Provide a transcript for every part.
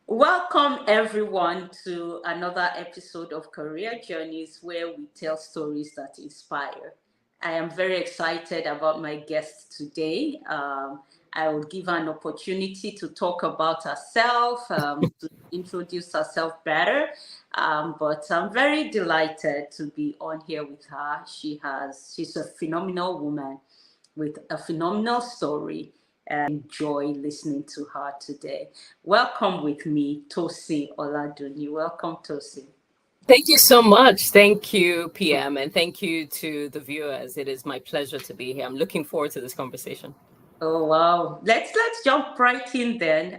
Welcome, everyone, to another episode of Career Journeys where we tell stories that inspire. I am very excited about my guest today. I will give her an opportunity to talk about herself, to introduce herself better. But I'm very delighted to be on here with her. She's a phenomenal woman with a phenomenal story. Enjoy listening to her today. Welcome with me, Tosin Oladunni. Welcome, Tosin. Thank you so much. Thank you, PM, and thank you to the viewers. It is my pleasure to be here. I'm looking forward to this conversation. Oh wow! Let's jump right in then.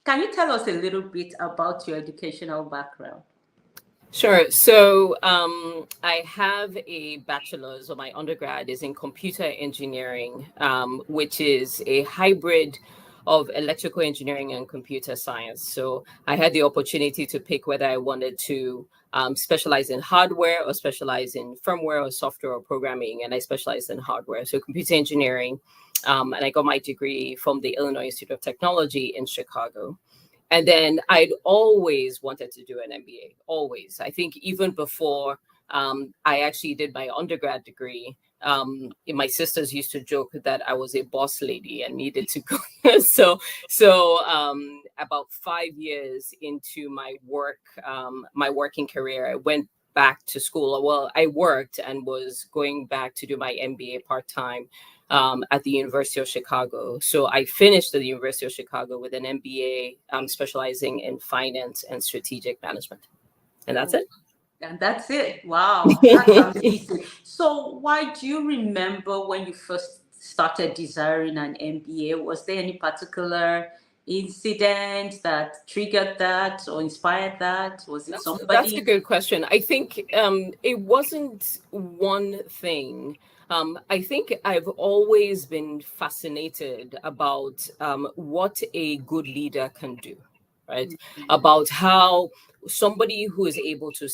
Can you tell us a little bit about your educational background? Sure. So I have a bachelor's, or my undergrad is in computer engineering, which is a hybrid of electrical engineering and computer science. So I had the opportunity to pick whether I wanted to specialize in hardware or specialize in firmware or software or programming, and I specialized in hardware. So computer engineering, and I got my degree from the Illinois Institute of Technology in Chicago. And then I'd always wanted to do an MBA, always. I think even before I actually did my undergrad degree, my sisters used to joke that I was a boss lady and needed to go. So about 5 years into my working career, I went back to school. Well, I worked and was going back to do my MBA part time at the University of Chicago. So I finished at the University of Chicago with an MBA specializing in finance and strategic management. And that's it. And that's it. Wow, that's amazing. So, why do you remember when you first started desiring an MBA? Was there any particular incident that triggered that or inspired that? Was it That's a somebody? good question. I think it wasn't one thing. I think I've always been fascinated about what a good leader can do, right? About how somebody who is able to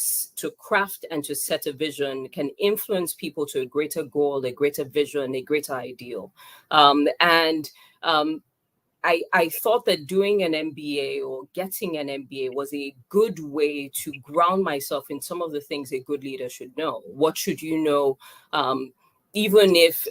craft and to set a vision can influence people to a greater goal, a greater vision, a greater ideal, and I thought that doing an MBA or getting an MBA was a good way to ground myself in some of the things a good leader should know. What should you know? Even if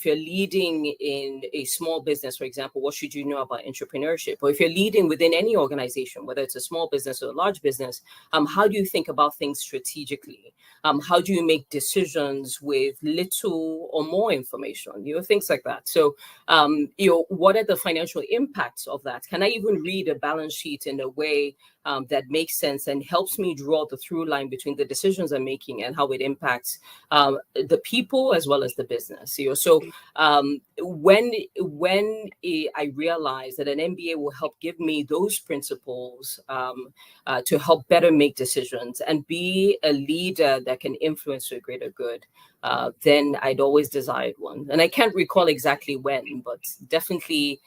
you're leading in a small business, for example, what should you know about entrepreneurship? Or if you're leading within any organization, whether it's a small business or a large business, how do you think about things strategically? How do you make decisions with little or more information? Things like that. So what are the financial impacts of that? Can I even read a balance sheet in a way that makes sense and helps me draw the through line between the decisions I'm making and how it impacts the people as well as the business? So I realized that an MBA will help give me those principles to help better make decisions and be a leader that can influence to a greater good, then I'd always desired one. And I can't recall exactly when, but definitely,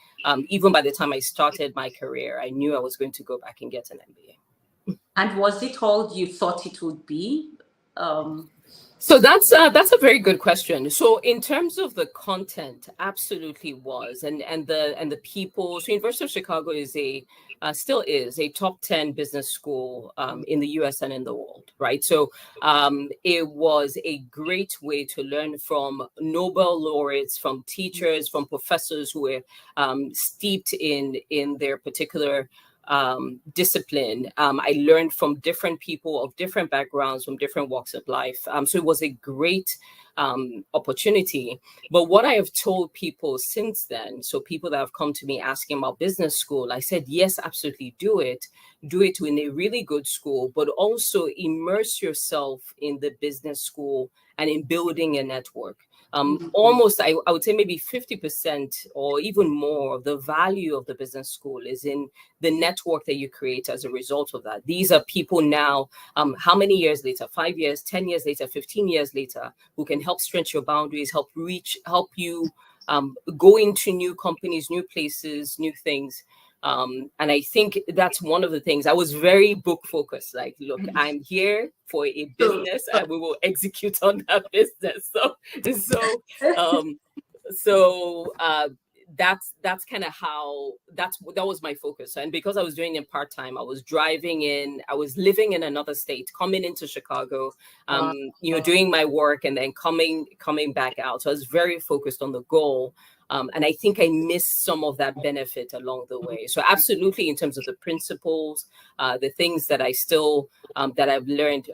even by the time I started my career, I knew I was going to go back and get an MBA. And was it all you thought it would be? Um, So that's a very good question. So in terms of the content, absolutely was, and the people. So University of Chicago is still is a top 10 business school in the U.S. and in the world, right? So it was a great way to learn from Nobel laureates, from teachers, from professors who were steeped in their particular discipline. I learned from different people of different backgrounds, from different walks of life. So it was a great opportunity. But what I have told people since then, so people that have come to me asking about business school, I said, yes, absolutely do it. Do it in a really good school, but also immerse yourself in the business school and in building a network. Almost, I would say maybe 50% or even more of the value of the business school is in the network that you create as a result of that. These are people now, how many years later, 5 years, 10 years later, 15 years later, who can help stretch your boundaries, help you go into new companies, new places, new things. And I think that's one of the things. I was very book focused. Like, look, I'm here for a so, business, and we will execute on that business. So, um, so that's kind of how that was my focus. And because I was doing it part-time, I was driving in, I was living in another state, coming into Chicago, Wow. doing my work and then coming back out. So I was very focused on the goal. And I think I missed some of that benefit along the way. So absolutely, in terms of the principles, the things that I still that I've learned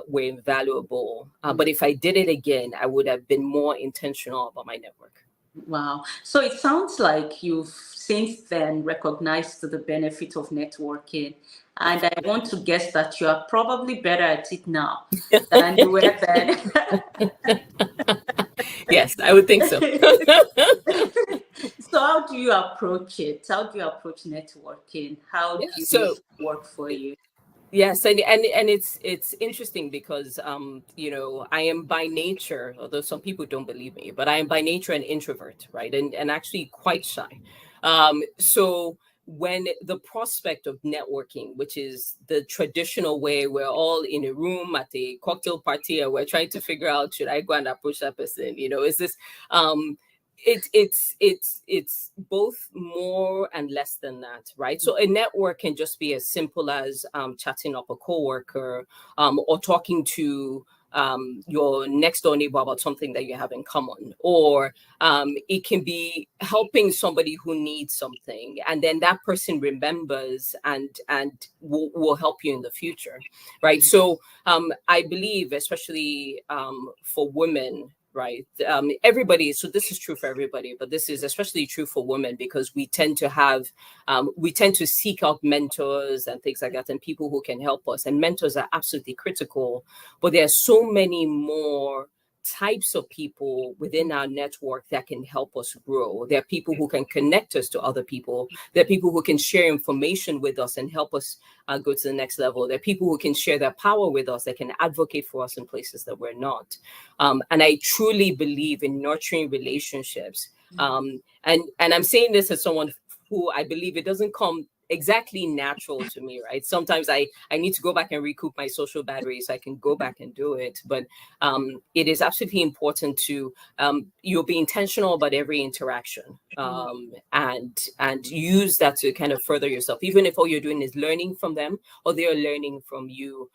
were invaluable. But if I did it again, I would have been more intentional about my network. Wow. So it sounds like you've since then recognized the benefit of networking. And I want to guess that you are probably better at it now than you were then. Yes, I would think so. So how do you approach it? How do you approach networking? How Yeah, do you so make it work for you? yes, and it's interesting because I am by nature, although some people don't believe me, but I am by nature an introvert, right? And actually quite shy. So when the prospect of networking, which is the traditional way we're all in a room at a cocktail party and we're trying to figure out, should I go and approach that person? Is this um it's both more and less than that, right? So a network can just be as simple as chatting up a coworker, or talking to your next door neighbor about something that you have in common, or it can be helping somebody who needs something, and then that person remembers and will help you in the future, right? So I believe, especially for women, right? Everybody, so this is true for everybody, but this is especially true for women because we tend to seek out mentors and things like that, and people who can help us. And mentors are absolutely critical, but there are so many more types of people within our network that can help us grow. There are people who can connect us to other people. There are people who can share information with us and help us go to the next level. There are people who can share their power with us, that can advocate for us in places that we're not. And I truly believe in nurturing relationships. And I'm saying this as someone who I believe it doesn't come exactly natural to me, right? Sometimes I need to go back and recoup my social battery so I can go back and do it. But it is absolutely important to you'll be intentional about every interaction, and use that to kind of further yourself, even if all you're doing is learning from them or they're learning from you.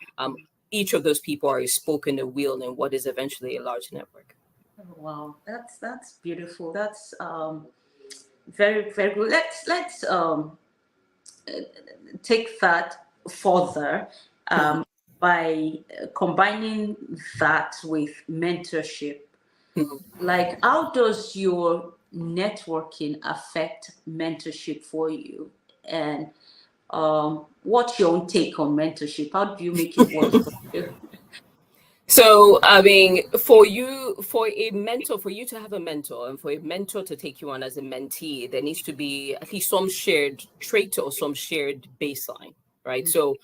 Each of those people are a spoke in the wheel in what is eventually a large network. Wow, that's beautiful. That's very very good. Let's take that further Mhm. by combining that with mentorship. Mhm. Like, how does your networking affect mentorship for you? And what's your own take on mentorship? How do you make it work for you? So, I mean, for you to have a mentor and for a mentor to take you on as a mentee, there needs to be at least some shared trait or some shared baseline, right? So,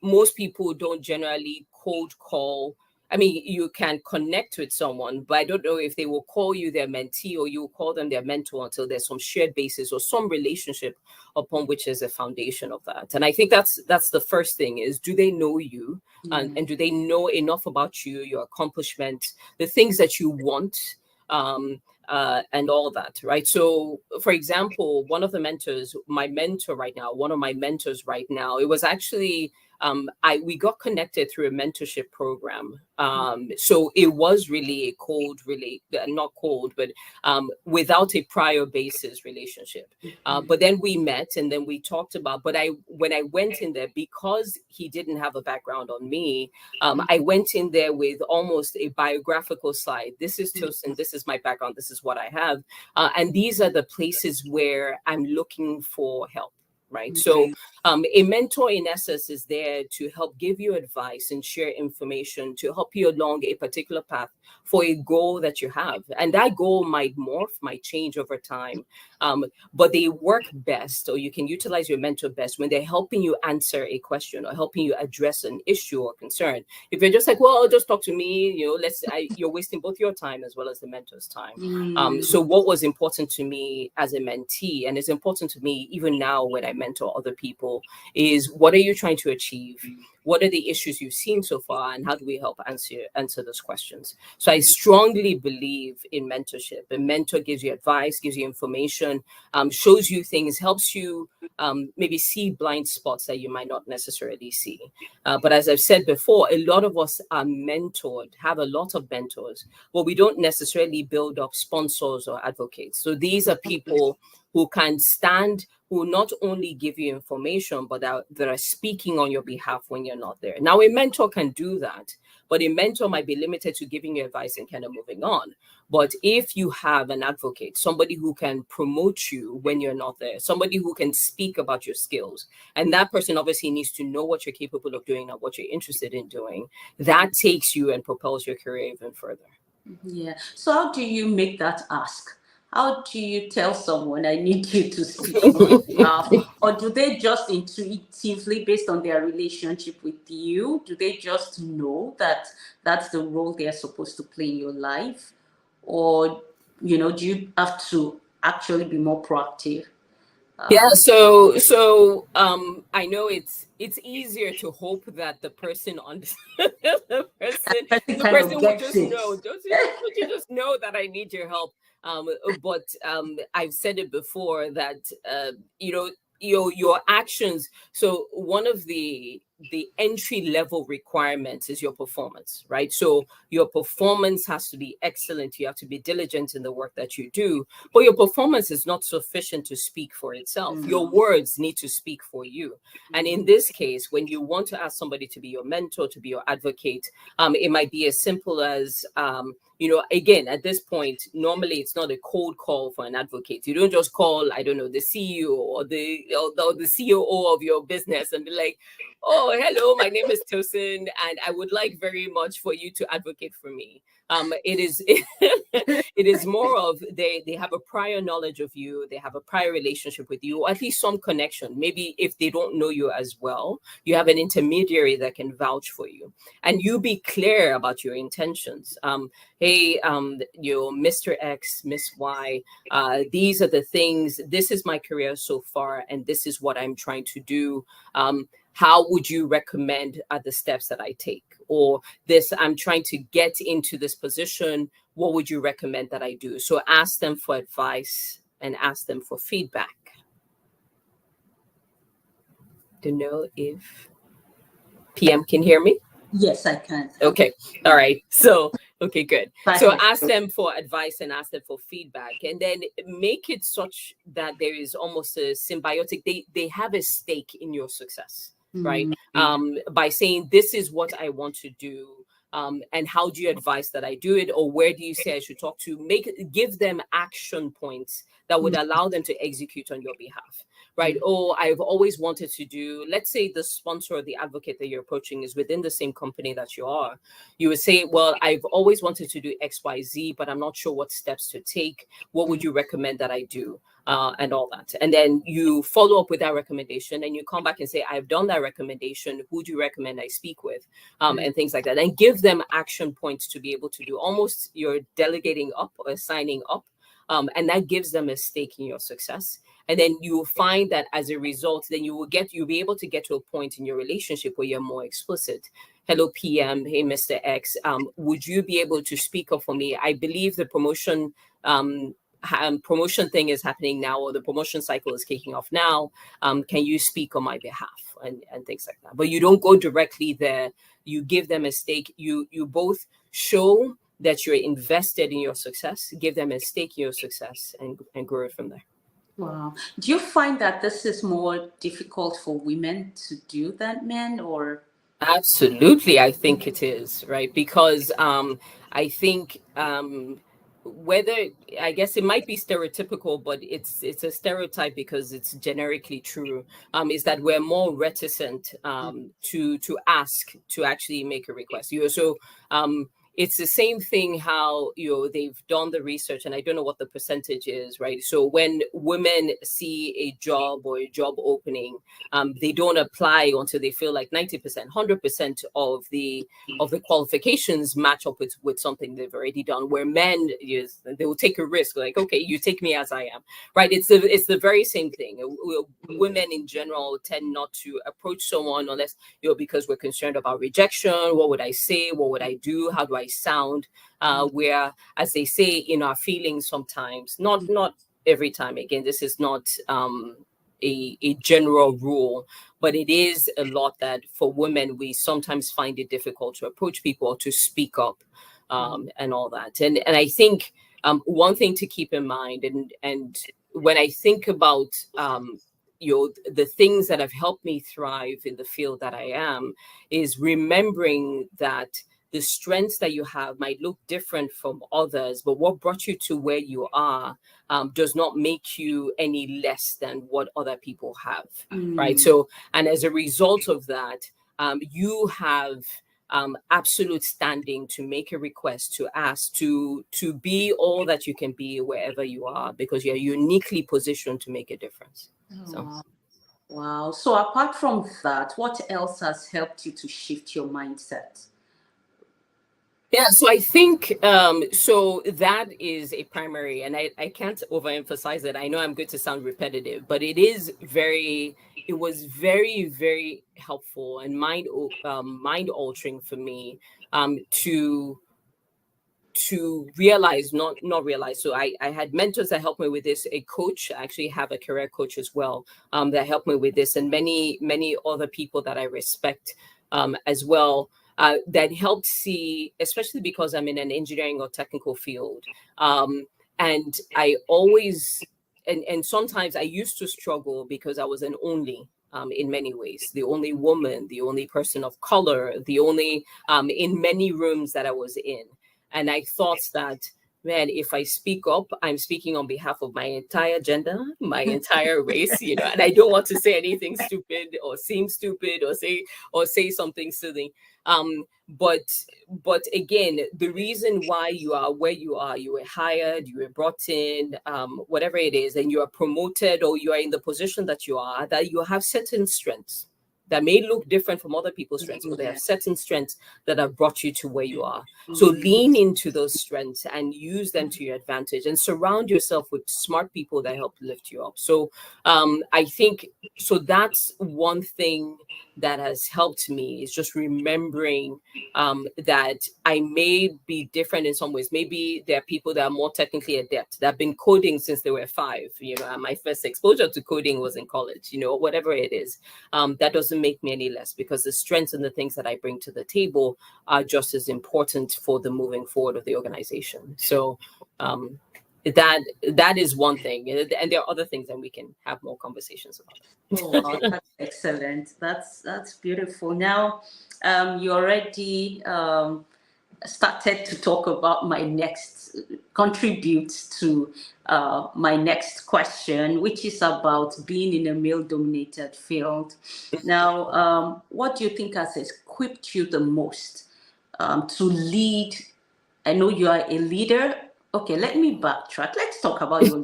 most people don't generally cold call. I mean, you can connect with someone, but I don't know if they will call you their mentee or you will call them their mentor until there's some shared basis or some relationship upon which is a foundation of that. And I think that's the first thing is, do they know you? Mm, And do they know enough about you, your accomplishments, the things that you want, and all that, right? So, for example, one of my mentors right now, it was actually we got connected through a mentorship program. So it was really a cold, really not cold, but without a prior basis relationship. But then we met and then we talked about. But when I went in there, because he didn't have a background on me, I went in there with almost a biographical slide. This is Tosin. This is my background. This is what I have, and these are the places where I'm looking for help. Right. So a mentor, in essence, is there to help give you advice and share information to help you along a particular path for a goal that you have. And that goal might morph, might change over time. But they work best, or you can utilize your mentor best when they're helping you answer a question or helping you address an issue or concern. If you're just like, well, just talk to me, you're wasting both your time as well as the mentor's time. mm, So what was important to me as a mentee, and it's important to me even now when I mentor other people is, what are you trying to achieve? What are the issues you've seen so far, and how do we help answer those questions? So I strongly believe in mentorship. A mentor gives you advice, gives you information, shows you things, helps you maybe see blind spots that you might not necessarily see. But as I've said before, a lot of us are mentored, have a lot of mentors, but we don't necessarily build up sponsors or advocates. So these are people who can stand, who not only give you information, but that are speaking on your behalf when you're not there. Now, a mentor can do that, but a mentor might be limited to giving you advice and kind of moving on. But if you have an advocate, somebody who can promote you when you're not there, somebody who can speak about your skills, and that person obviously needs to know what you're capable of doing and what you're interested in doing, that takes you and propels your career even further. Yeah. So how do you make that ask? How do you tell someone I need you to speak on my behalf? Or do they just intuitively, based on their relationship with you, do they just know that that's the role they're supposed to play in your life? Or, do you have to actually be more proactive? Yeah, so I know it's easier to hope that the person on the person Person the kind of person will gets just it. know. Don't you just know that I need your help? But I've said it before that your actions. So one of the entry level requirements is your performance, right? So your performance has to be excellent. You have to be diligent in the work that you do, but your performance is not sufficient to speak for itself. Your words need to speak for you. And in this case, when you want to ask somebody to be your mentor, to be your advocate, it might be as simple as again, at this point, normally it's not a cold call for an advocate. You don't just call, I don't know, the CEO or the COO of your business and be like, oh, hello, my name is Tosin, and I would like very much for you to advocate for me. It is it is more of they have a prior knowledge of you, they have a prior relationship with you, or at least some connection. Maybe if they don't know you as well, you have an intermediary that can vouch for you, and you be clear about your intentions. Hey, Mr. X, Miss Y, these are the things. This is my career so far, and this is what I'm trying to do. How would you recommend the steps that I take? Or this, I'm trying to get into this position. What would you recommend that I do? So ask them for advice and ask them for feedback. To know if PM can hear me? Yes, I can. Okay. All right. So, okay, good. So Perfect. ask them for advice and ask them for feedback, and then make it such that there is almost a symbiotic, they have a stake in your success, right? By saying, this is what I want to do. And how do you advise that I do it? Or where do you say I should talk to? Give them action points that would allow them to execute on your behalf, right? Oh, I've always wanted to do, let's say the sponsor or the advocate that you're approaching is within the same company that you are. You would say, well, I've always wanted to do XYZ, but I'm not sure what steps to take. What would you recommend that I do? And all that. And then you follow up with that recommendation and you come back and say, I've done that recommendation. Who do you recommend I speak with? And things like that. And give them action points to be able to do. Almost you're delegating up or signing up. And that gives them a stake in your success. And then you will find that as a result, then you'll be able to get to a point in your relationship where you're more explicit. Hello, PM. Hey, Mr. X. Would you be able to speak up for me? I believe the promotion thing is happening now, or the promotion cycle is kicking off now. Can you speak on my behalf and things like that? But you don't go directly there. You give them a stake. You both show that you're invested in your success, give them a stake in your success, and grow it from there. Wow. Do you find that this is more difficult for women to do than men, or? Absolutely, I think it is, right? Because I think whether, I guess it might be stereotypical, but it's a stereotype because it's generically true, is that we're more reticent to ask to actually make a request. it's the same thing how, they've done the research, and I don't know what the percentage is, right? So when women see a job or a job opening, they don't apply until they feel like 90%, 100% of the qualifications match up with something they've already done. Where men, they will take a risk, like, okay, you take me as I am, right? It's the very same thing. Women in general tend not to approach someone unless, because we're concerned about rejection. What would I say? What would I do? How do I sound? Where, as they say, in our feelings sometimes, not every time. Again, this is not a general rule, but it is a lot that for women, we sometimes find it difficult to approach people or to speak up, and all that. And I think one thing to keep in mind, and when I think about the things that have helped me thrive in the field that I am, is remembering that the strengths that you have might look different from others, but what brought you to where you are does not make you any less than what other people have, right? So, and as a result of that, you have absolute standing to make a request, to ask, to be all that you can be wherever you are, because you're uniquely positioned to make a difference. So. Wow. So apart from that, what else has helped you to shift your mindset? Yeah, so I think so that is a primary, and I can't overemphasize it. I know I'm going to sound repetitive, but it was very, very helpful and mind altering for me, to realize, not realize. So I had mentors that helped me with this, a coach. I actually have a career coach as well, that helped me with this, and many other people that I respect as well, that helped see, especially because I'm in an engineering or technical field. And I always, and sometimes I used to struggle because I was an only, in many ways, the only woman, the only person of color, the only, in many rooms that I was in. And I thought that, man, if I speak up, I'm speaking on behalf of my entire gender, my entire race, and I don't want to say anything stupid or seem stupid or say something silly. But again, the reason why you are where you are, you were hired, you were brought in, whatever it is, and you are promoted, or you are in the position that you are, that you have certain strengths that may look different from other people's strengths, but they have certain strengths that have brought you to where you are. So lean into those strengths and use them to your advantage, and surround yourself with smart people that help lift you up. So I think, so that's one thing that has helped me, is just remembering that I may be different in some ways. Maybe there are people that are more technically adept, that have been coding since they were 5. And my first exposure to coding was in college, whatever it is. That doesn't make me any less, because the strengths and the things that I bring to the table are just as important for the moving forward of the organization. So that is one thing, and there are other things, and we can have more conversations about it. Oh, wow, that's excellent. That's beautiful. Now, you already started to talk about my next contribute to my next question, which is about being in a male-dominated field. Now, what do you think has equipped you the most to lead? I know you are a leader. Okay, let me backtrack. Let's talk about your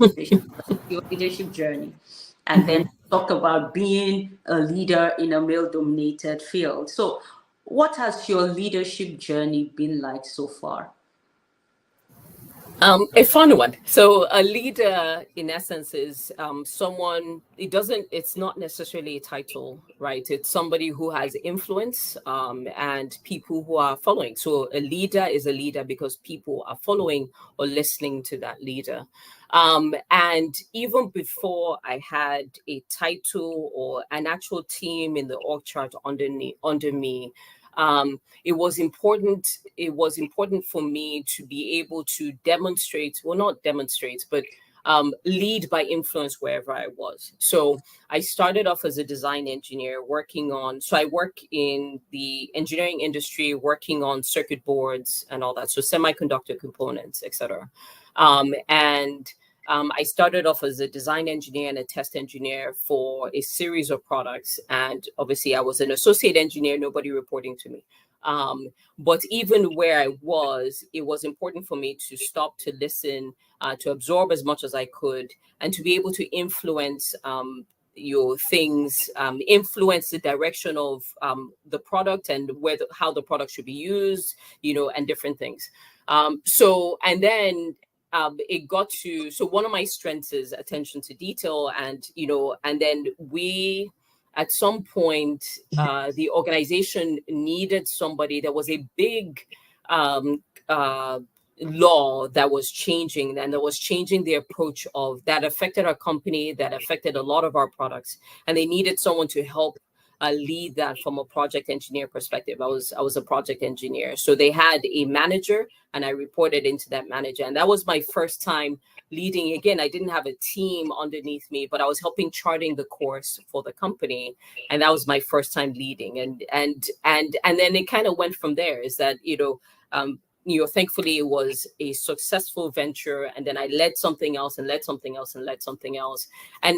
leadership journey, and then talk about being a leader in a male-dominated field. So, what has your leadership journey been like so far? A fun one. So a leader, in essence, is someone. It's not necessarily a title, right? It's somebody who has influence, and people who are following. So a leader is a leader because people are following or listening to that leader. And even before I had a title or an actual team in the org chart under me, it was important for me to be able to demonstrate, well, not demonstrate, but lead by influence wherever I was. So I started off as a design engineer so I work in the engineering industry, working on circuit boards and all that, so semiconductor components, etc. And I started off as a design engineer and a test engineer for a series of products. And obviously, I was an associate engineer, nobody reporting to me. But even where I was, it was important for me to stop, to listen, to absorb as much as I could, and to be able to influence your things, influence the direction of the product and how the product should be used, and different things. And then it got to, so one of my strengths is attention to detail, and then we, at some point, the organization needed somebody. There was a big um, uh, law that was changing, and that was changing the approach of that affected our company, that affected a lot of our products, and they needed someone to help lead that from a project engineer perspective. I was a project engineer, so they had a manager, and I reported into that manager, and that was my first time leading. Again, I didn't have a team underneath me, but I was helping charting the course for the company, and that was my first time leading. And then it kind of went from there. Is that thankfully it was a successful venture, and then I led something else and led something else and led something else, and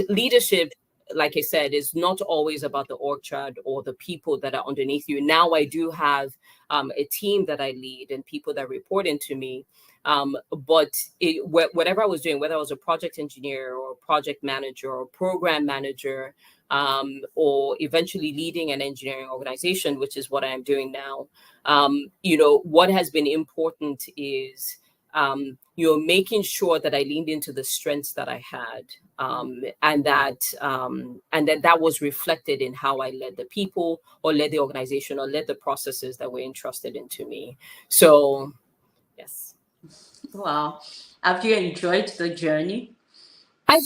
leadership, like I said, is not always about the org chart or the people that are underneath you. Now I do have a team that I lead and people that report into me. But whatever I was doing, whether I was a project engineer or project manager or program manager, or eventually leading an engineering organization, which is what I am doing now, what has been important is making sure that I leaned into the strengths that I had, and that was reflected in how I led the people, or led the organization, or led the processes that were entrusted into me. So, yes. Wow. Have you enjoyed the journey? I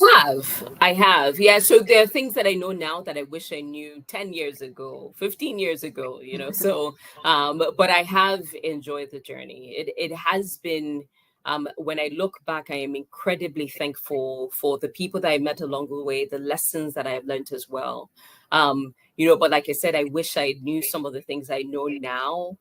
have. Yeah. So there are things that I know now that I wish I knew 10 years ago, 15 years ago, so, but I have enjoyed the journey. It has been, when I look back, I am incredibly thankful for the people that I met along the way, the lessons that I have learned as well. But like I said, I wish I knew some of the things I know now,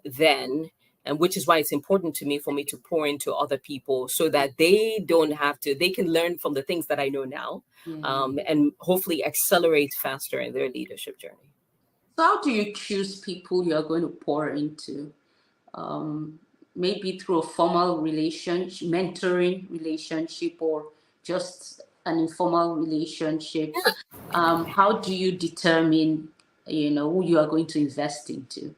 then, and which is why it's important to me for me to pour into other people, so that they can learn from the things that I know now, Yeah. and hopefully accelerate faster in their leadership journey. So how do you choose people you're going to pour into? Um, Maybe through a formal relationship, mentoring relationship, or just an informal relationship. How do you determine, who you are going to invest into?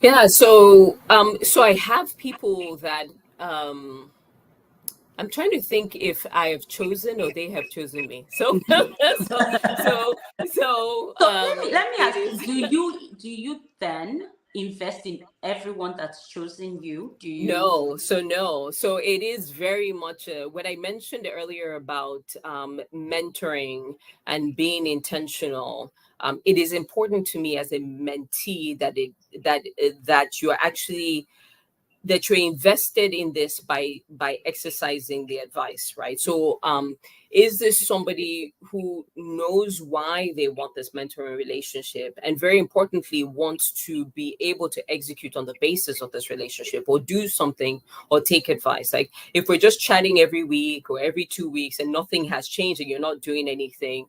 Yeah, so I have people that, um I'm trying to think if I have chosen or they have chosen me. So so so so So let me it ask you: is. Do you then invest in everyone that's chosen you? Do you? No. So it is very much what I mentioned earlier about mentoring and being intentional. It is important to me as a mentee that you're actually, that you're invested in this by exercising the advice, right? So is this somebody who knows why they want this mentoring relationship, and very importantly wants to be able to execute on the basis of this relationship, or do something, or take advice? Like, if we're just chatting every week or every 2 weeks and nothing has changed and you're not doing anything,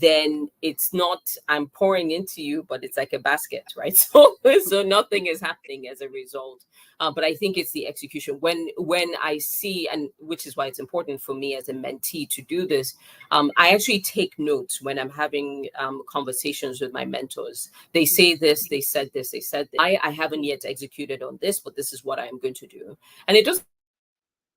then it's not, I'm pouring into you, but it's like a basket, right? So nothing is happening as a result. But I think it's the execution. When I see, and which is why it's important for me as a mentee to do this, I actually take notes when I'm having conversations with my mentors. They say this, they said this, they said this. I haven't yet executed on this, but this is what I am going to do. And it doesn't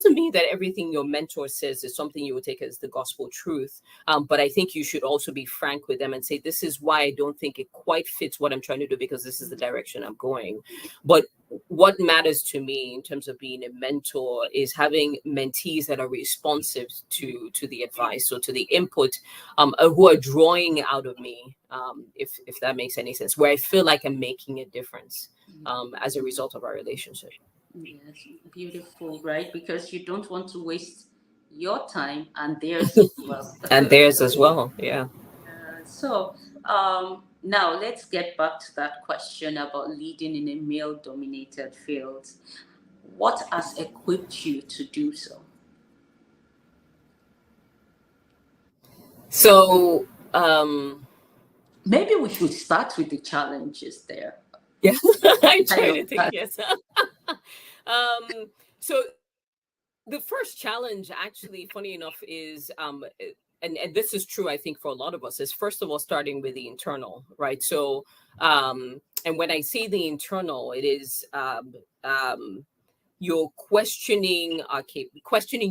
mean that everything your mentor says is something you will take as the gospel truth. But I think you should also be frank with them and say, this is why I don't think it quite fits what I'm trying to do, because this is the direction I'm going. But what matters to me in terms of being a mentor is having mentees that are responsive to the advice, or to the input, who are drawing out of me, if that makes any sense, where I feel like I'm making a difference as a result of our relationship. Yes, beautiful, right? Because you don't want to waste your time and theirs as well. And theirs as well. Yeah. Now let's get back to that question about leading in a male-dominated field. What has equipped you to do so? So Maybe we should start with the challenges there. yeah, I'm Kind trying of to think. that. Yes. So the first challenge, actually, funny enough, is and this is true, I think, for a lot of us, is first of all starting with the internal, right? So and when I say the internal, it is you're questioning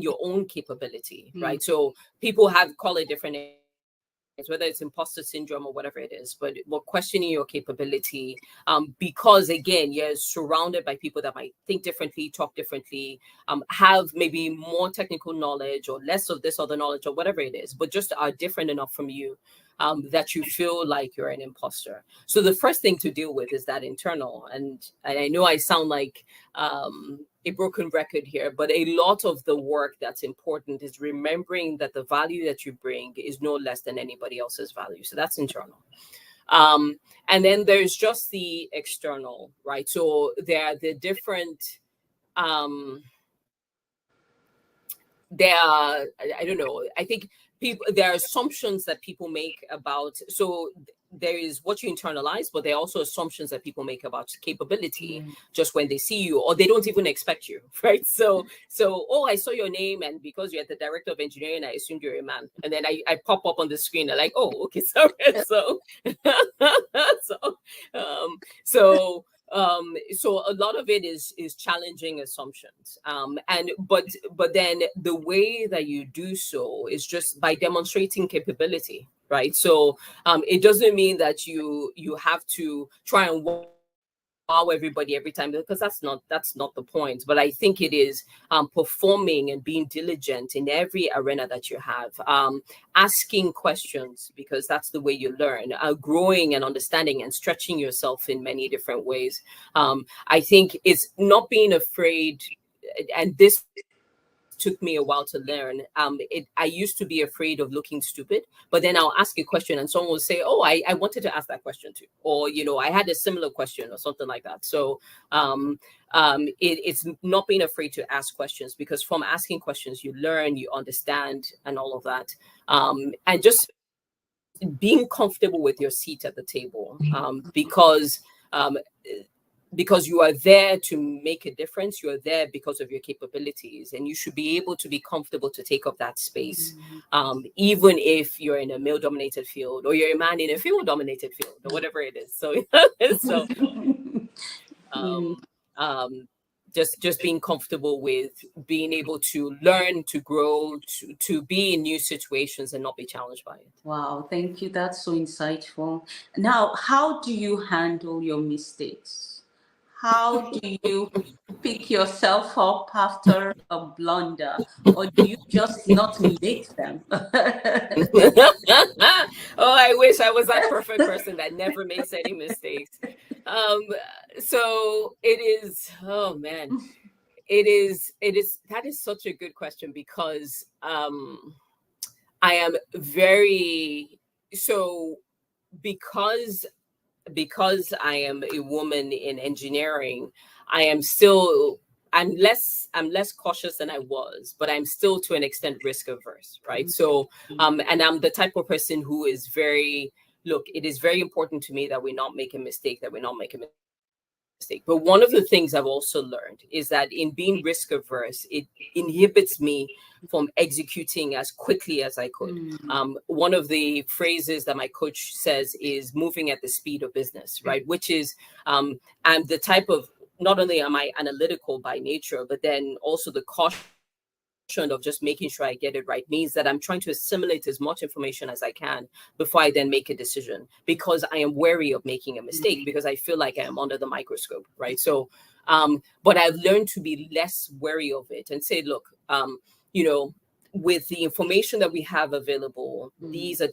your own capability, Mm, right? So people have call it different names, whether it's imposter syndrome or whatever it is, but we're questioning your capability, because again, you're surrounded by people that might think differently, talk differently, have maybe more technical knowledge or less of this other knowledge or whatever it is, but just are different enough from you, that you feel like you're an imposter. So the first thing to deal with is that internal. And I know I sound like a broken record here, but a lot of the work that's important is remembering that the value that you bring is no less than anybody else's value. So that's internal. Um, and then there's just the external, right? So there are the different um there are, I don't know, I think people, there are assumptions that people make about, so there is what you internalize, but there are also assumptions that people make about capability mm, just when they see you, or they don't even expect you. Right? So oh, I saw your name, and because you're the director of engineering, I assumed you're a man, and then I pop up on the screen and like, oh, okay, sorry. So so so so a lot of it is challenging assumptions, and but then the way that you do so is just by demonstrating capability, right? So it doesn't mean that you have to try and wow everybody every time, because that's not the point. But I think it is performing and being diligent in every arena that you have, asking questions, because that's the way you learn, growing and understanding and stretching yourself in many different ways. I think it's not being afraid, and this took me a while to learn. I used to be afraid of looking stupid, but then I'll ask a question and someone will say, oh, I wanted to ask that question too, or I had a similar question or something like that. So it's not being afraid to ask questions, because from asking questions you learn, you understand, and all of that. And just being comfortable with your seat at the table, um, because you are there to make a difference. You are there because of your capabilities, and you should be able to be comfortable to take up that space, mm, even if you're in a male dominated field, or you're a man in a female dominated field, or whatever it is. So so mm. um, um, just being comfortable with being able to learn, to grow, to be in new situations and not be challenged by it. Wow, thank you. That's so insightful. Now, how do you handle your mistakes? How do you pick yourself up after a blunder, or do you just not make them? Oh, I wish I was that perfect person that never makes any mistakes. Um, so it is, oh man, it is, that is such a good question, because I am very, so because I am a woman in engineering, I am still, I'm less cautious than I was, but I'm still to an extent risk averse, right? So and I'm the type of person who is very, look, it is very important to me that we not make a mistake, that we not make a mistake. But one of the things I've also learned is that in being risk averse, it inhibits me from executing as quickly as I could. Mm, One of the phrases that my coach says is moving at the speed of business, right? Which is, I'm the type of, not only am I analytical by nature, but then also the caution of just making sure I get it right means that I'm trying to assimilate as much information as I can before I then make a decision, because I am wary of making a mistake, because I feel like I am under the microscope, right? So but I've learned to be less wary of it and say, look, you know, with the information that we have available, these are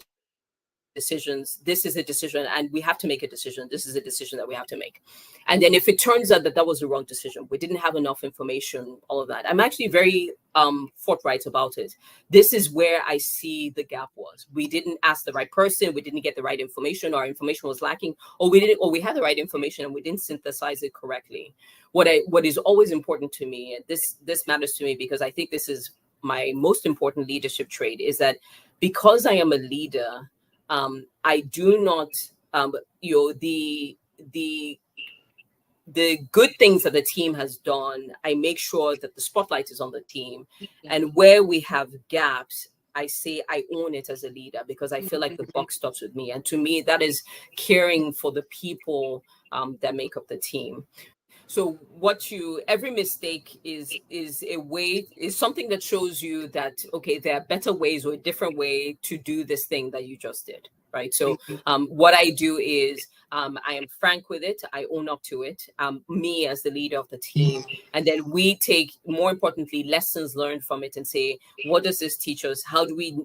decisions. This is a decision, and we have to make a decision. This is a decision that we have to make. And then if it turns out that that was the wrong decision, we didn't have enough information, all of that, I'm actually very forthright about it. This is where I see the gap was. We didn't ask the right person, we didn't get the right information, or our information was lacking, or we had the right information and we didn't synthesize it correctly. What is always important to me, and this matters to me because I think this is my most important leadership trait, is that because I am a leader, I do not, you know, the good things that the team has done, I make sure that the spotlight is on the team. Yeah. And where we have gaps, I say I own it as a leader, because I feel like the buck stops with me. And to me, that is caring for the people that make up the team. So every mistake is something that shows you that, okay, there are better ways or a different way to do this thing that you just did. Right. So what I do is I am frank with it. I own up to it. Me as the leader of the team. And then we take, more importantly, lessons learned from it and say, what does this teach us? How do we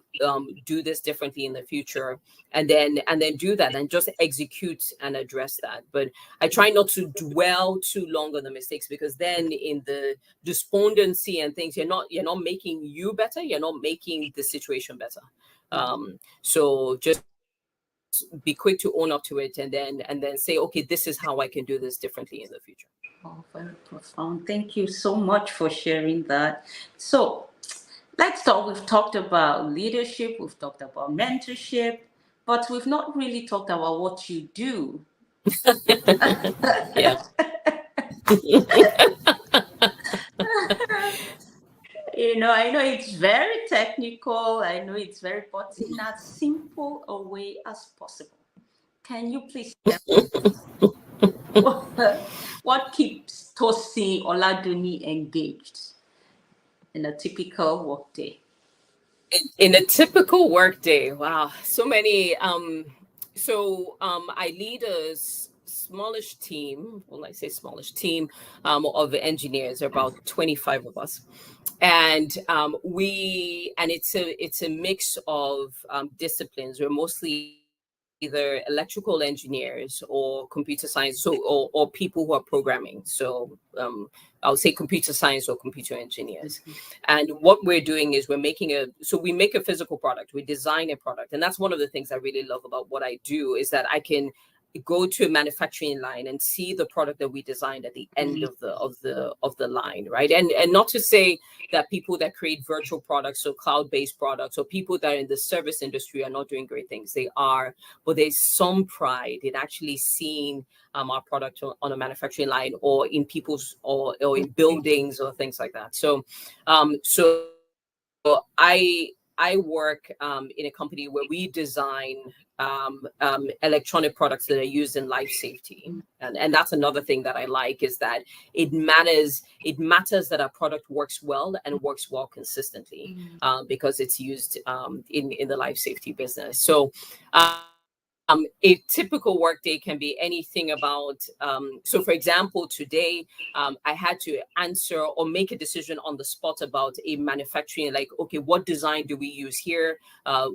do this differently in the future? And then do that and just execute and address that. But I try not to dwell too long on the mistakes, because then in the despondency and things, you're not making you better. You're not making the situation better. So just be quick to own up to it, and then say, okay, this is how I can do this differently in the future. Oh, very profound. Thank you so much for sharing that. So let's talk. We've talked about leadership, we've talked about mentorship, but we've not really talked about what you do. Yeah. I know it's very technical. I know it's very, but in as simple a way as possible. Can you please tell what keeps Tosin Oladunni engaged in a typical workday? In a typical workday, wow, so many. I lead a smallish team. Well, I say smallish team of engineers. There are about 25 of us, and it's a mix of disciplines. We're mostly either electrical engineers or computer science, or people who are programming. So I would say computer science or computer engineers. And what we're doing is we make a physical product, we design a product. And that's one of the things I really love about what I do, is that I can go to a manufacturing line and see the product that we designed at the end of the line, right? And not to say that people that create virtual products or cloud-based products or people that are in the service industry are not doing great things. They are, but there's some pride in actually seeing our product on a manufacturing line, or in people's or in buildings or things like that. I work in a company where we design electronic products that are used in life safety, and that's another thing that I like, is that it matters that our product works well and works well consistently, because it's used in the life safety business. So a typical workday can be anything about, so for example, today I had to answer or make a decision on the spot about a manufacturing, like, okay, what design do we use here?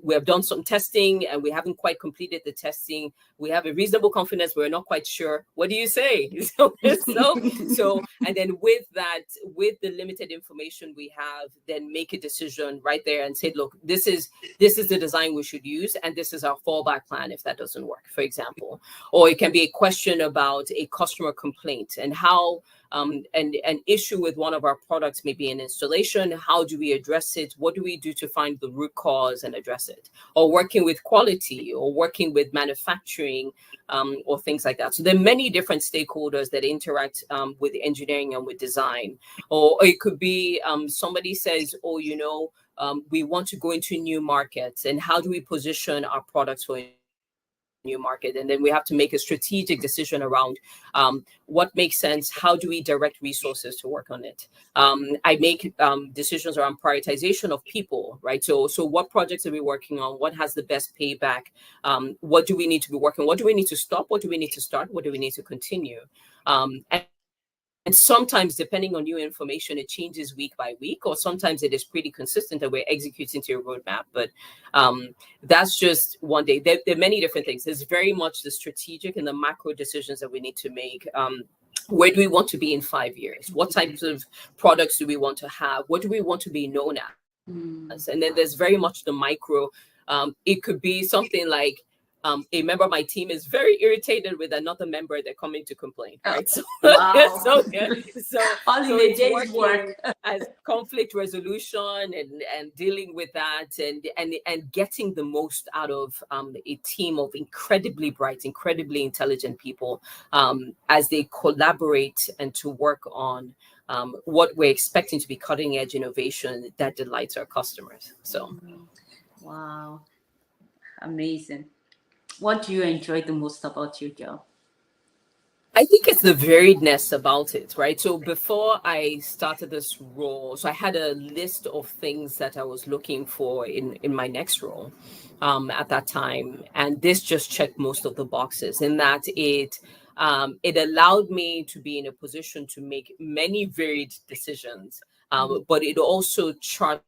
We have done some testing and we haven't quite completed the testing. We have a reasonable confidence, we're not quite sure. What do you say? And then with the limited information we have, then make a decision right there and say, look, this is the design we should use, and this is our fallback plan if that doesn't work, for example. Or it can be a question about a customer complaint and how and an issue with one of our products, maybe an installation. How do we address it? What do we do to find the root cause and address it? Or working with quality, or working with manufacturing, or things like that. So there are many different stakeholders that interact with engineering and with design. Or it could be somebody says, oh, we want to go into new markets, and how do we position our products for a new market? And then we have to make a strategic decision around what makes sense. How do we direct resources to work on it? I make decisions around prioritization of people, right? So what projects are we working on? What has the best payback? What do we need to be working? What do we need to stop? What do we need to start? What do we need to continue? And sometimes, depending on new information, it changes week by week, or sometimes it is pretty consistent that we're executing to your roadmap. But that's just one day. There are many different things. There's very much the strategic and the macro decisions that we need to make. Where do we want to be in 5 years? What types of products do we want to have? What do we want to be known as? And then there's very much the micro. It could be something like, a member of my team is very irritated with another member, they're coming to complain, Oh, right? So wow. so yeah, so All in so a it's day's working work. as conflict resolution and dealing with that and getting the most out of a team of incredibly bright, incredibly intelligent people as they collaborate and to work on what we're expecting to be cutting edge innovation that delights our customers. So Wow. Amazing. What do you enjoy the most about your job? I think it's the variedness about it, right? So before I started this role, so I had a list of things that I was looking for in my next role at that time, and this just checked most of the boxes. In that it allowed me to be in a position to make many varied decisions, but it also charts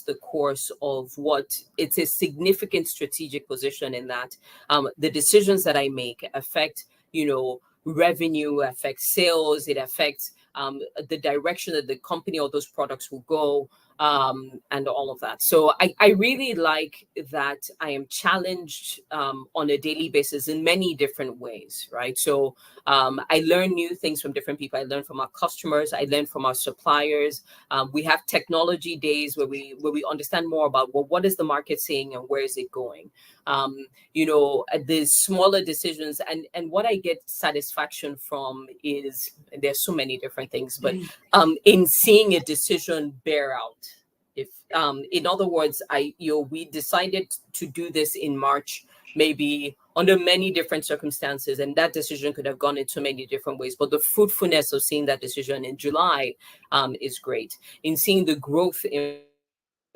the course of what it's a significant strategic position in that the decisions that I make affect, revenue, affects sales, it affects the direction that the company or those products will go, and all of that. So I really like that I am challenged on a daily basis in many different ways, right? So I learn new things from different people. I learn from our customers. I learn from our suppliers. We have technology days where we understand more about, well, what is the market saying and where is it going? The smaller decisions and what I get satisfaction from is there's so many different things, but in seeing a decision bear out. If in other words, we decided to do this in March, maybe under many different circumstances, and that decision could have gone into many different ways, but the fruitfulness of seeing that decision in July is great. In seeing the growth in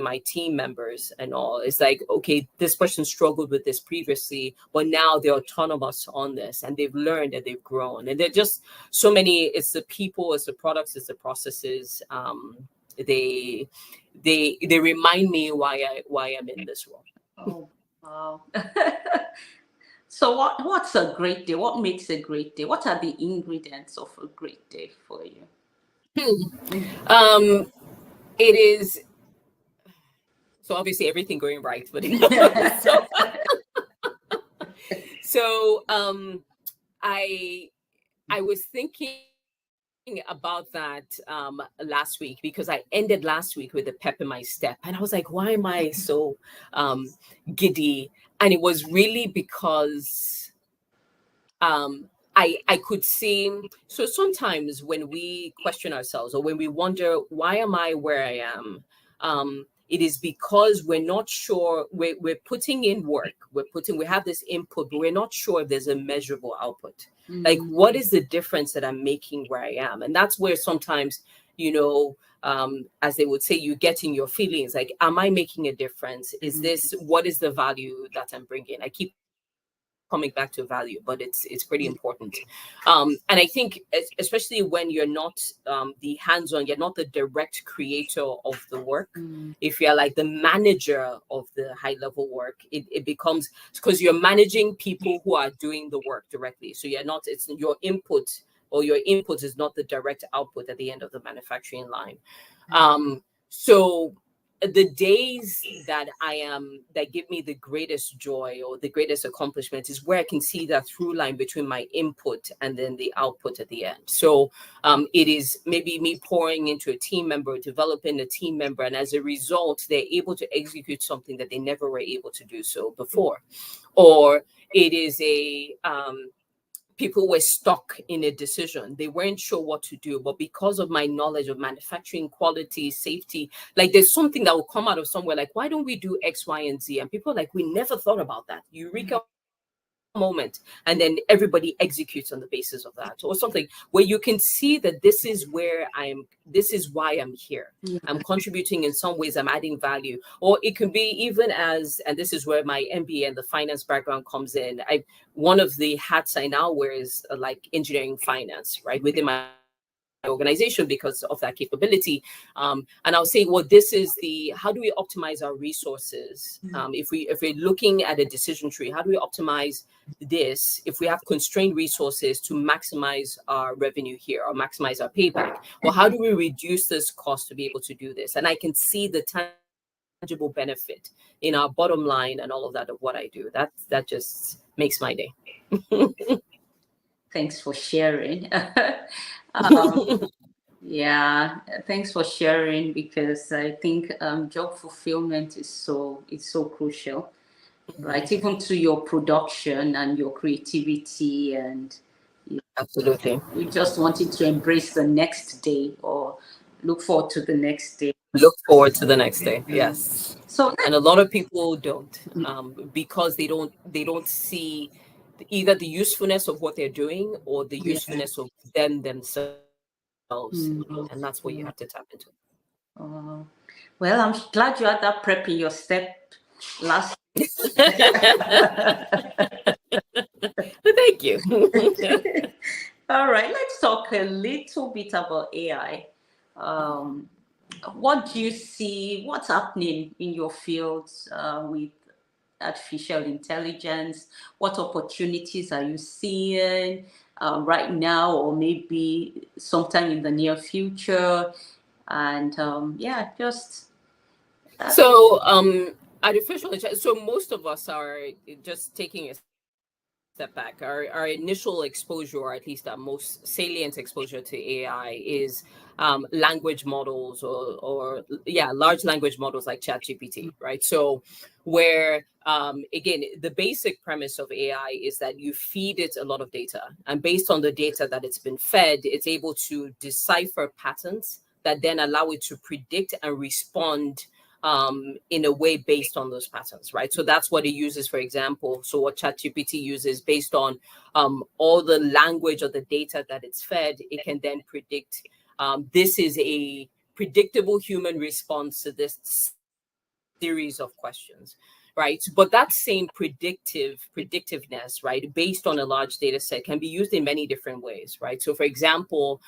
my team members and all, it's like, okay, this person struggled with this previously, but now they're autonomous on this and they've learned and they've grown, and they're just so many. It's the people, it's the products, it's the processes. They they remind me why I'm in this role. Oh, wow. So what's a great day? What makes a great day? What are the ingredients of a great day for you? um it is, so obviously everything going right, but so so I I was thinking about that last week, because I ended last week with a pep in my step, and I was like, why am I so um, giddy? And it was really because I could see. So sometimes when we question ourselves or when we wonder, why am I where I am? It is because we're not sure. We're putting in work. We have this input, but we're not sure if there's a measurable output. Like, Mm, what is the difference that I'm making where I am? And that's where sometimes, as they would say, you get in your feelings. Like, am I making a difference? What is the value that I'm bringing? I keep coming back to value, but it's pretty important. And I think, especially when you're not the hands-on, you're not the direct creator of the work. mm, If you're like the manager of the high-level work, it becomes, because you're managing people who are doing the work directly. So you're not, it's your input, or your input is not the direct output at the end of the manufacturing line. So the days that give me the greatest joy or the greatest accomplishment is where I can see that through line between my input and then the output at the end. So it is maybe me pouring into a team member, developing a team member, and as a result, they're able to execute something that they never were able to do so before. Or it is people were stuck in a decision. They weren't sure what to do, but because of my knowledge of manufacturing, quality, safety, like there's something that will come out of somewhere, like, why don't we do X, Y, and Z? And people are like, we never thought about that. Eureka moment. And then everybody executes on the basis of that, or something where you can see that this is why I'm here. yeah. I'm contributing in some ways, I'm adding value. Or it can be even as, and this is where my MBA and the finance background comes in. One of the hats I now wear is like engineering finance, right, within my organization because of that capability. And I'll say, well, this is how do we optimize our resources? If we're looking at a decision tree, how do we optimize this if we have constrained resources to maximize our revenue here or maximize our payback? Well, how do we reduce this cost to be able to do this? And I can see the tangible benefit in our bottom line and all of that of what I do. That just makes my day. Thanks for sharing. um, yeah, thanks for sharing, because I think job fulfillment is so crucial, right? Even to your production and your creativity, and Absolutely. we just wanted to embrace the next day, or look forward to the next day. Look forward to the next day. Mm. Yes. So And a lot of people don't, because they don't see either the usefulness of what they're doing or the yeah. usefulness of them themselves, and that's what you have Mm. to tap into. Uh, well, I'm glad you had that prep in your step last. Thank you. All right, let's talk a little bit about AI. Um, what do you see? What's happening in your fields with artificial intelligence? What opportunities are you seeing right now, or maybe sometime in the near future? And yeah, just So, artificial intelligence. So most of us are just taking a step back. Our initial exposure, or at least our most salient exposure to AI, is language models, or yeah, large language models like ChatGPT, right? So, where again, the basic premise of AI is that you feed it a lot of data, and based on the data that it's been fed, it's able to decipher patterns that then allow it to predict and respond in a way based on those patterns, right? So that's what it uses, for example. So what ChatGPT uses, based on all the language or the data that it's fed, it can then predict this is a predictable human response to this series of questions, right? But that same predictiveness, right, based on a large data set, can be used in many different ways, right? So for example,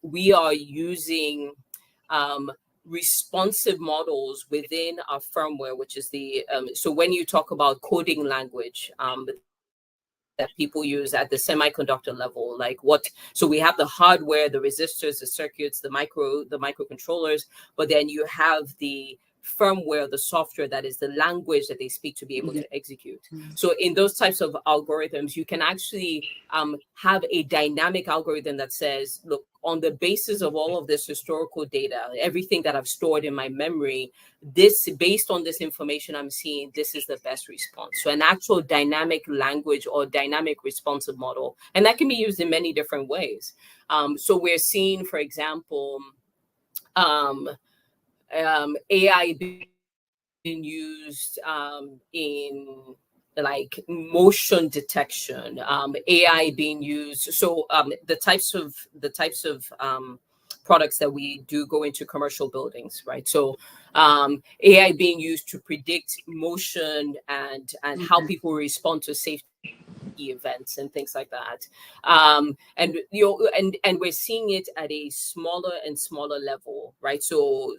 we are using um, responsive models within our firmware, which is the so when you talk about coding language that people use at the semiconductor level, like what, so we have the hardware, the resistors, the circuits, the microcontrollers, but then you have the firmware, the software, that is the language that they speak to be able yeah. to execute. So in those types of algorithms, you can actually have a dynamic algorithm that says, look, on the basis of all of this historical data, everything that I've stored in my memory, this, based on this information I'm seeing, this is the best response. So an actual dynamic language or dynamic responsive model, and that can be used in many different ways. So we're seeing, for example, um, AI being used in like motion detection, AI being used. So the types of products that we do go into commercial buildings, right? So AI being used to predict motion and how Mhm. people respond to safety events and things like that. And we're seeing it at a smaller and smaller level, right? So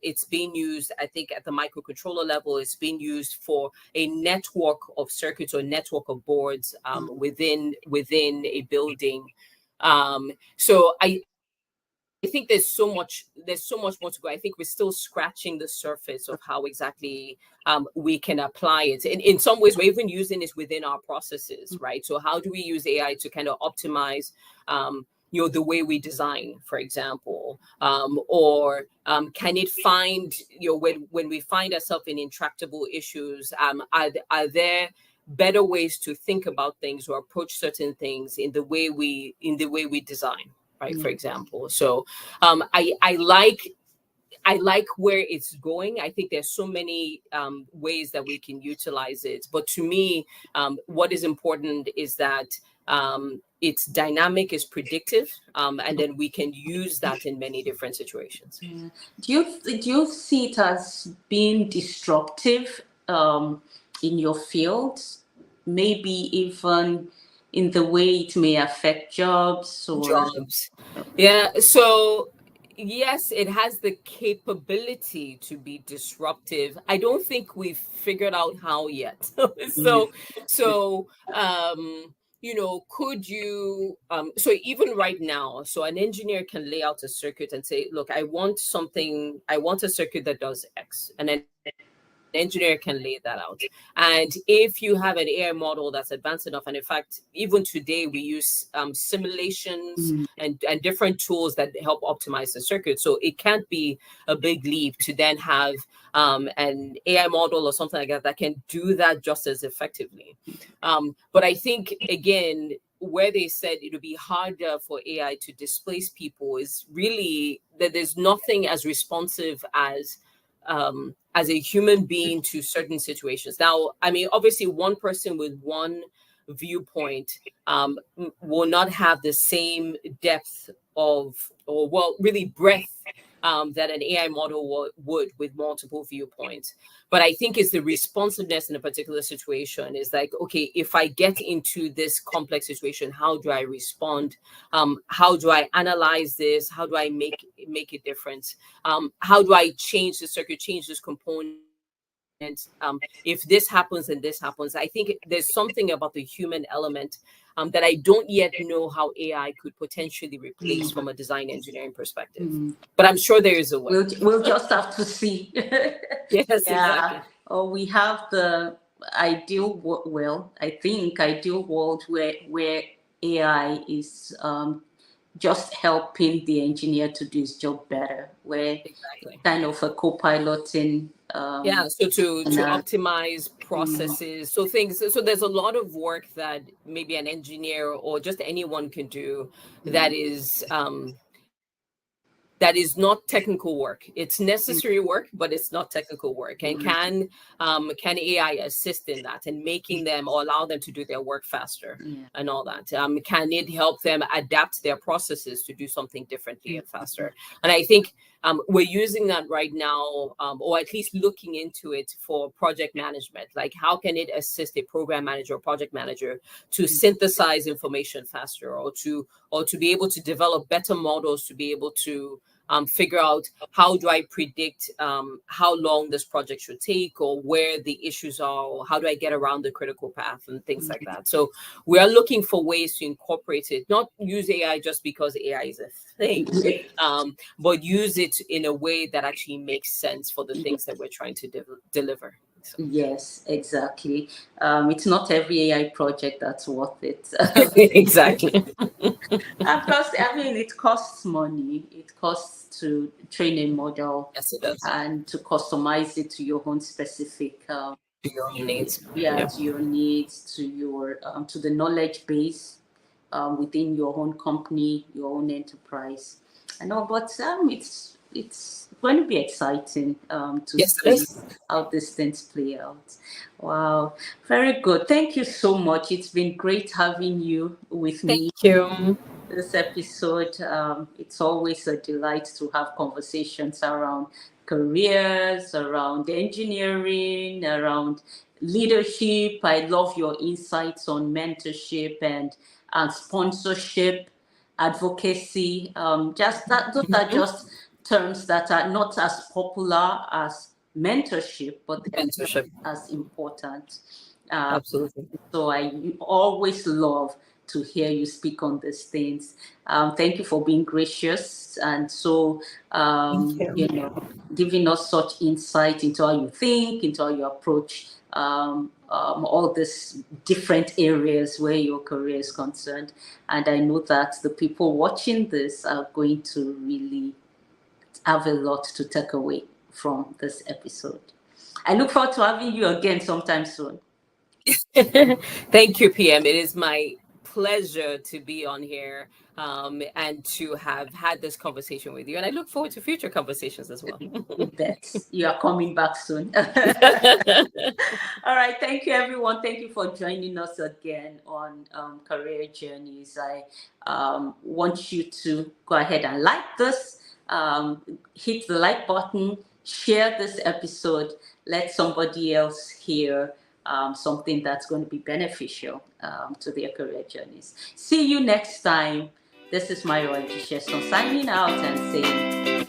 it's being used, I think, at the microcontroller level. It's being used for a network of circuits or network of boards within a building. So I think there's so much more to go. I think we're still scratching the surface of how exactly we can apply it. In some ways, we're even using it within our processes, right? So how do we use AI to kind of optimize the way we design, for example, or can it find, when we find ourselves in intractable issues, are there better ways to think about things or approach certain things in the way we design, right, Yeah. for example. So I like where it's going. I think there's so many ways that we can utilize it. But to me, what is important is that it's dynamic, is predictive, and then we can use that in many different situations. Yeah. Do you see it as being disruptive in your field? Maybe even in the way it may affect jobs, or Jobs. Yeah. So, yes, it has the capability to be disruptive. I don't think we've figured out how yet. yeah. so, so, um, could you so even right now, so an engineer can lay out a circuit and say, look, I want a circuit that does X, and an engineer can lay that out. And if you have an AI model that's advanced enough, and in fact, even today we use simulations Mm. and different tools that help optimize the circuit. So it can't be a big leap to then have an AI model or something like that can do that just as effectively. But I think, again, where they said it would be harder for AI to displace people is really that there's nothing as responsive as a human being to certain situations. Now, I mean, obviously, one person with one viewpoint will not have the same depth or well, really breadth that an AI model would with multiple viewpoints. But I think it's the responsiveness in a particular situation is like, okay, if I get into this complex situation, how do I respond? How do I analyze this? How do I make a difference? How do I change the circuit, change this component? If this happens and this happens, I think there's something about the human element that I don't yet know how AI could potentially replace from a Mm. design engineering perspective. Mm. But I'm sure there is a way. We'll just have to see. Yes, Yeah. exactly. Or we have the well, I think ideal world where AI is just helping the engineer to do his job better, where Exactly. kind of a co-piloting Yeah, so to and optimize mm, processes, so things, so there's a lot of work that maybe an engineer or just anyone can do mm, that is not technical work. It's necessary mm, work, but it's not technical work. And mm, can AI assist in that and making them or allow them to do their work faster yeah. and all that? Can it help them adapt their processes to do something differently Mm, and faster? And I think we're using that right now, or at least looking into it for project management. Like, how can it assist a program manager or project manager to mm, synthesize information faster, or to be able to develop better models to be able to figure out how do I predict how long this project should take, or where the issues are, or how do I get around the critical path and things like that. So we are looking for ways to incorporate it, not use AI just because AI is a thing, mm. but use it in a way that actually makes sense for the things that we're trying to deliver. So. Yes, exactly. It's not every AI project that's worth it. Exactly. And plus, I mean, it costs money. It costs to train a model Yes, it does. and to customize it to your own specific, To your own needs. yeah, Yeah. to your needs, to your to the knowledge base within your own company, your own enterprise. I know, but it's going to be exciting to Yes, it see is. how these things play out. Wow, very good. Thank you so much. It's been great having you with Thank me you. this episode. It's always a delight to have conversations around careers, around engineering, around leadership. I love your insights on mentorship and sponsorship, advocacy. Just that, those are Mhm. just terms that are not as popular as mentorship, but they're Mentorship. as important. Uh, Absolutely. so I always love to hear you speak on these things. Thank you for being gracious and so Thank you. giving us such insight into how you think, into how you approach all these different areas where your career is concerned. And I know that the people watching this are going to really have a lot to take away from this episode. I look forward to having you again sometime soon. Thank you, PM. It is my pleasure to be on here and to have had this conversation with you. And I look forward to future conversations as well. You bet. You are coming back soon. All right. Thank you, everyone. Thank you for joining us again on Career Journeys. I want you to go ahead and like this, hit the like button, share this episode, let somebody else hear something that's going to be beneficial to their career journeys. See you next time. This is Myra Gisheson signing out and saying,